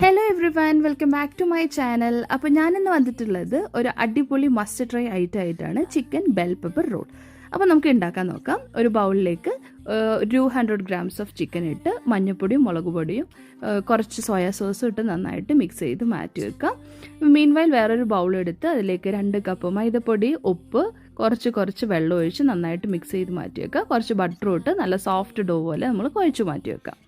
Hello everyone, welcome back to my channel. അപ്പോൾ ഞാനിന്ന് വന്നിട്ടുള്ളത് ഒരു അടിപൊളി മസ്റ്റ് ട്രൈ ഐറ്റം ആയിട്ടാണ് ചിക്കൻ ബെൽ പെപ്പർ റോൾ. അപ്പോൾ നമുക്ക് ഉണ്ടാക്കാൻ നോക്കാം. ഒരു ബൗളിലേക്ക് 200 ഗ്രാംസ് ഓഫ് ചിക്കൻ ഇട്ട് മഞ്ഞൾപ്പൊടിയും മുളക് പൊടിയും കുറച്ച് സോയാ സോസും ഇട്ട് നന്നായിട്ട് മിക്സ് ചെയ്ത് മാറ്റി വെക്കാം. മീൻവൈൽ വേറൊരു ബൗളെടുത്ത് അതിലേക്ക് 2 കപ്പ് മൈദപ്പൊടി, ഉപ്പ്, കുറച്ച് വെള്ളം ഒഴിച്ച് നന്നായിട്ട് മിക്സ് ചെയ്ത് മാറ്റി വെക്കുക. കുറച്ച് ബട്ടറും ഇട്ട് നല്ല സോഫ്റ്റ് ഡോ പോലെ നമ്മൾ കുഴച്ച് മാറ്റി വെക്കാം.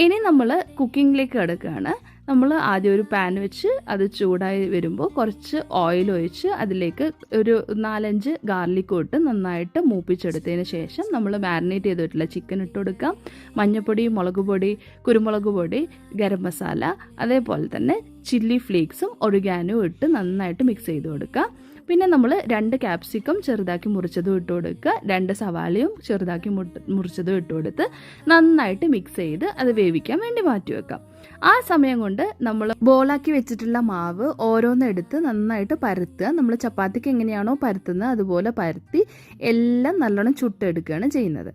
ഇനി നമ്മൾ കുക്കിങ്ങിലേക്ക് കിടക്കുകയാണ്. നമ്മൾ ആദ്യം ഒരു പാൻ വെച്ച് അത് ചൂടായി വരുമ്പോൾ കുറച്ച് ഓയിൽ ഒഴിച്ച് അതിലേക്ക് ഒരു 4-5 ഗാർലിക്കും ഇട്ട് നന്നായിട്ട് മൂപ്പിച്ചെടുത്തതിന് ശേഷം നമ്മൾ മാരിനേറ്റ് ചെയ്തിട്ടുള്ള ചിക്കൻ ഇട്ട് കൊടുക്കാം. മഞ്ഞൾപ്പൊടി, മുളക് പൊടി, കുരുമുളക് പൊടി, ഗരം മസാല, അതേപോലെ തന്നെ ചില്ലി ഫ്ലേക്സും ഒറിഗാനോ ഇട്ട് നന്നായിട്ട് മിക്സ് ചെയ്ത് കൊടുക്കുക. പിന്നെ നമ്മൾ 2 ക്യാപ്സിക്കം ചെറുതാക്കി മുറിച്ചതും ഇട്ട് കൊടുക്കുക. 2 സവാളയും ചെറുതാക്കി മുറിച്ചതും ഇട്ട് കൊടുത്ത് നന്നായിട്ട് മിക്സ് ചെയ്ത് അത് വേവിക്കാൻ വേണ്ടി മാറ്റി വെക്കാം. ആ സമയം കൊണ്ട് നമ്മൾ ബോളാക്കി വെച്ചിട്ടുള്ള മാവ് ഓരോന്നെടുത്ത് നന്നായിട്ട് പരത്തുക. നമ്മൾ ചപ്പാത്തിക്ക് എങ്ങനെയാണോ പരത്തുന്നത് അതുപോലെ പരത്തി എല്ലാം നല്ലോണം ചുട്ടെടുക്കുകയാണ് ചെയ്യുന്നത്.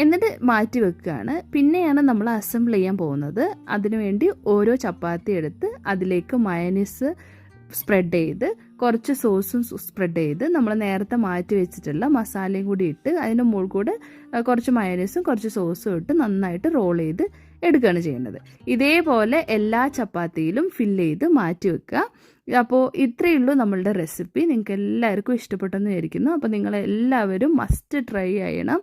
എന്നിട്ട് മാറ്റി വെക്കുകയാണ്. പിന്നെയാണ് നമ്മൾ അസംബിൾ ചെയ്യാൻ പോകുന്നത്. അതിനുവേണ്ടി ഓരോ ചപ്പാത്തി എടുത്ത് അതിലേക്ക് മയനീസ് സ്പ്രെഡ് ചെയ്ത് കുറച്ച് സോസും സ്പ്രെഡ് ചെയ്ത് നമ്മൾ നേരത്തെ മാറ്റി വെച്ചിട്ടുള്ള മസാലയും കൂടി ഇട്ട് അതിൻ്റെ മുകളിൽ കൂടെ കുറച്ച് മയനീസും കുറച്ച് സോസും ഇട്ട് നന്നായിട്ട് റോൾ ചെയ്ത് എടുക്കുകയാണ് ചെയ്യുന്നത്. ഇതേപോലെ എല്ലാ ചപ്പാത്തിയിലും ഫില്ല് ചെയ്ത് മാറ്റി വെക്കുക. അപ്പോൾ ഇത്രയേ ഉള്ളൂ നമ്മളുടെ റെസിപ്പി. നിങ്ങൾക്ക് എല്ലാവർക്കും ഇഷ്ടപ്പെട്ടെന്ന് വിചാരിക്കുന്നു. അപ്പോൾ നിങ്ങളെല്ലാവരും മസ്റ്റ് ട്രൈ ചെയ്യണം.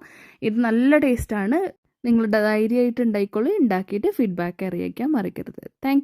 ഇത് നല്ല ടേസ്റ്റാണ്. നിങ്ങളുടെ ധൈര്യമായിട്ട് ഉണ്ടാക്കിയിട്ട് ഫീഡ്ബാക്ക് അറിയിക്കാൻ മറക്കരുത്. താങ്ക്